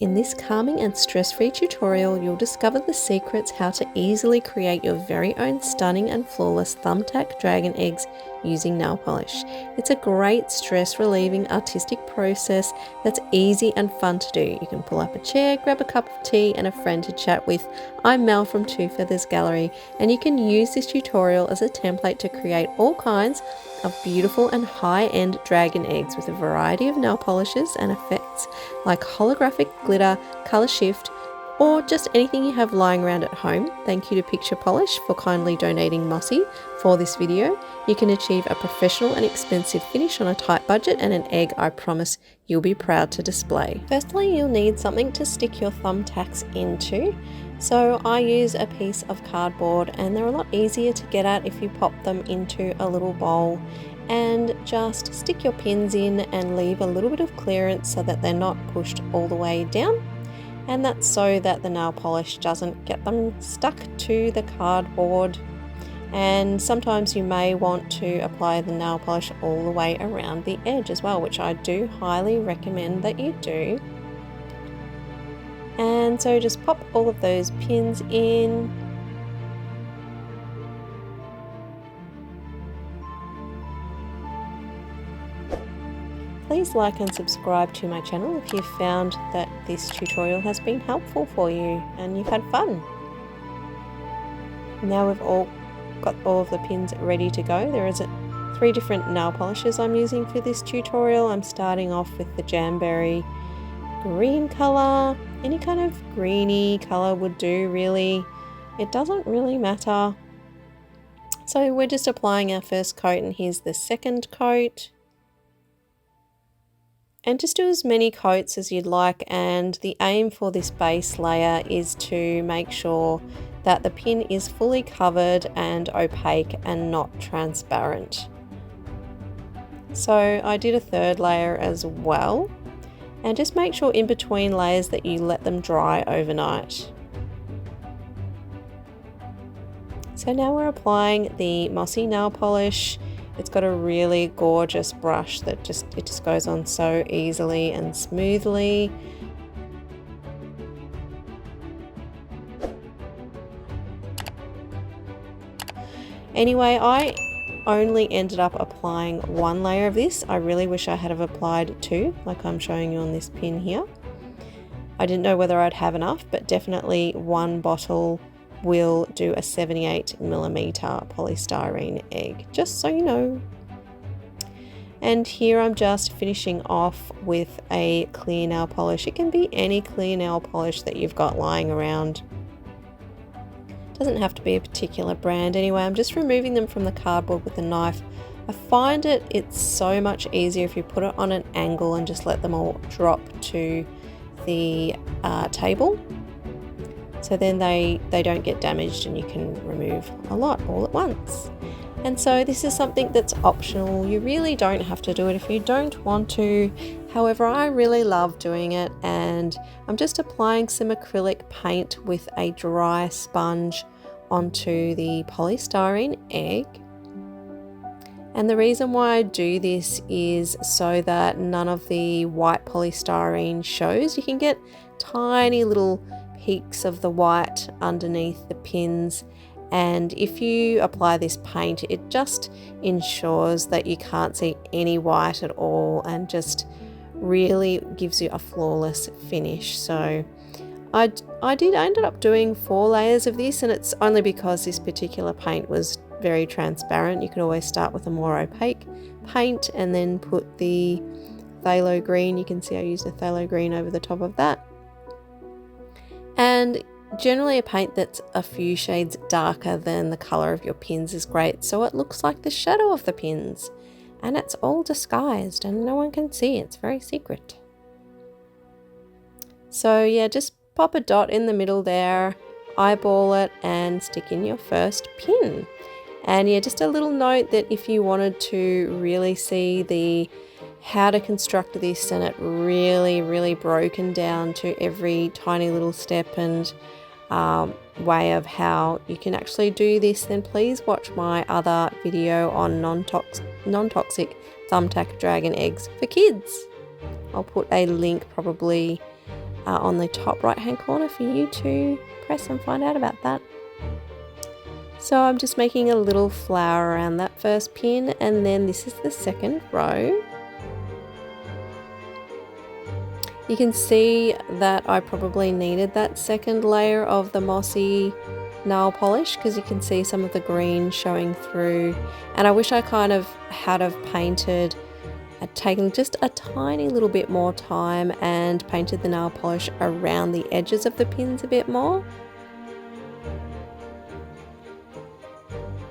In this calming and stress-free tutorial, you'll discover the secrets how to easily create your very own stunning and flawless thumbtack dragon eggs using nail polish. It's a great stress-relieving artistic process that's easy and fun to do. You can pull up a chair, grab a cup of tea and a friend to chat with. I'm Mel from Two Feathers Gallery, and you can use this tutorial as a template to create all kinds of beautiful and high-end dragon eggs with a variety of nail polishes and effects like holographic glitter, color shift, or just anything you have lying around at home. Thank you to Picture Polish for kindly donating Mossy for this video. You can achieve a professional and expensive finish on a tight budget and an egg I promise you'll be proud to display. Firstly, you'll need something to stick your thumbtacks into. So I use a piece of cardboard, and they're a lot easier to get at if you pop them into a little bowl and just stick your pins in and leave a little bit of clearance so that they're not pushed all the way down. And that's so that the nail polish doesn't get them stuck to the cardboard. And sometimes you may want to apply the nail polish all the way around the edge as well, which I do highly recommend that you do. And so just pop all of those pins in. Please like and subscribe to my channel if you've found that this tutorial has been helpful for you and you've had fun. Now we've all got all of the pins ready to go. There is 3 different nail polishes I'm using for this tutorial. I'm starting off with the Jamberry green color. Any kind of greeny color would do, really. It doesn't really matter. So we're just applying our first coat, and here's the second coat. And just do as many coats as you'd like, and the aim for this base layer is to make sure that the pin is fully covered and opaque and not transparent. So I did a 3rd layer as well, and just make sure in between layers that you let them dry overnight. So now we're applying the Mossy nail polish. It's got a really gorgeous brush that it just goes on so easily and smoothly. Anyway, I only ended up applying 1 layer of this. I really wish I had have applied 2, like I'm showing you on this pin here. I didn't know whether I'd have enough, but definitely 1 bottle will do a 78mm polystyrene egg, just so you know. And here I'm just finishing off with a clear nail polish. It can be any clear nail polish that you've got lying around. Doesn't have to be a particular brand. Anyway, I'm just removing them from the cardboard with a knife. I find it's so much easier if you put it on an angle and just let them all drop to the table. So then they don't get damaged and you can remove a lot all at once. And so this is something that's optional. You really don't have to do it if you don't want to. However, I really love doing it, and I'm just applying some acrylic paint with a dry sponge onto the polystyrene egg. And the reason why I do this is so that none of the white polystyrene shows. You can get tiny little peaks of the white underneath the pins, and if you apply this paint, it just ensures that you can't see any white at all and just really gives you a flawless finish. So I ended up doing 4 layers of this, and it's only because this particular paint was very transparent. You could always start with a more opaque paint and then put the phthalo green. You can see I used a phthalo green over the top of that. And generally a paint that's a few shades darker than the color of your pins is great, so it looks like the shadow of the pins, and it's all disguised and no one can see. It's very secret. So yeah, just pop a dot in the middle there, eyeball it and stick in your first pin. And yeah, just a little note that if you wanted to really see how to construct this and it really broken down to every tiny little step and way of how you can actually do this, then please watch my other video on non-toxic thumbtack dragon eggs for kids. I'll put a link probably on the top right hand corner for you to press and find out about that. So I'm just making a little flower around that first pin, and then this is the second row. You can see that I probably needed that second layer of the mossy nail polish because you can see some of the green showing through, and I wish I kind of had painted, taken just a tiny little bit more time and painted the nail polish around the edges of the pins a bit more.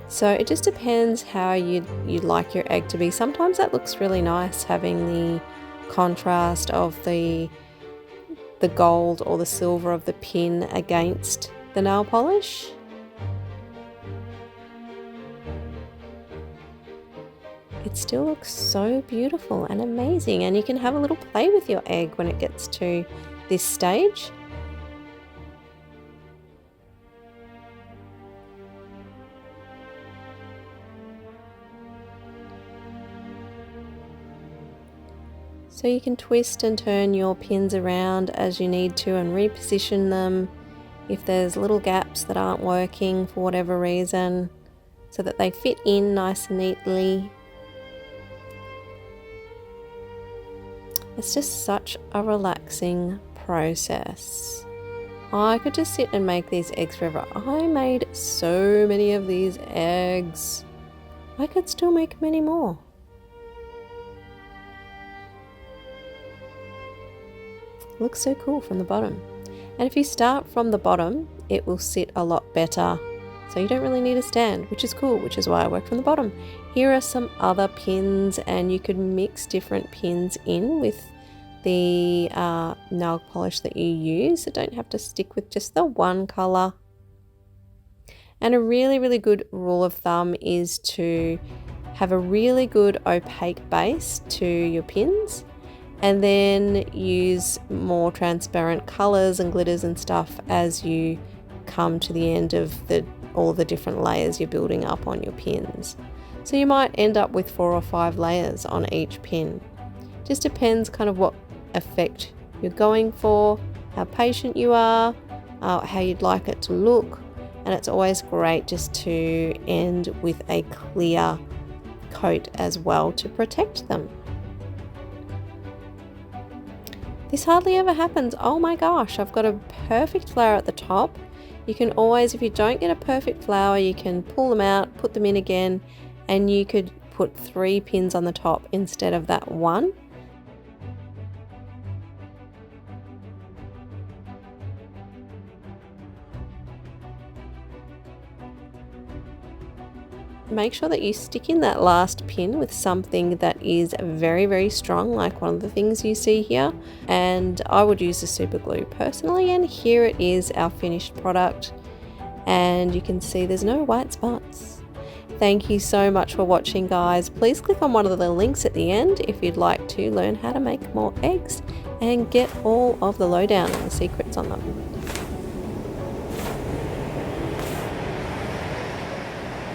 So it just depends how you'd like your egg to be. Sometimes that looks really nice, having the contrast of the gold or the silver of the pin against the nail polish. It still looks so beautiful and amazing, and you can have a little play with your egg when it gets to this stage. So you can twist and turn your pins around as you need to and reposition them if there's little gaps that aren't working for whatever reason, so that they fit in nice and neatly. It's just such a relaxing process. I could just sit and make these eggs forever. I made so many of these eggs. I could still make many more. Looks so cool from the bottom. And if you start from the bottom, it will sit a lot better. So you don't really need a stand, which is cool, which is why I work from the bottom. Here are some other pins, and you could mix different pins in with the nail polish that you use. So don't have to stick with just the one color. And a really, really good rule of thumb is to have a really good opaque base to your pins, and then use more transparent colors and glitters and stuff as you come to the end of all the different layers you're building up on your pins. So you might end up with 4 or 5 layers on each pin. Just depends kind of what effect you're going for, how patient you are, how you'd like it to look, and it's always great just to end with a clear coat as well to protect them. This hardly ever happens. Oh my gosh, I've got a perfect flower at the top. You can always, if you don't get a perfect flower, you can pull them out, put them in again, and you could put 3 pins on the top instead of that one. Make sure that you stick in that last pin with something that is very, very strong, like one of the things you see here. And I would use the super glue personally, and here it is, our finished product. And you can see there's no white spots. Thank you so much for watching, guys. Please click on one of the links at the end if you'd like to learn how to make more eggs and get all of the lowdown and the secrets on them.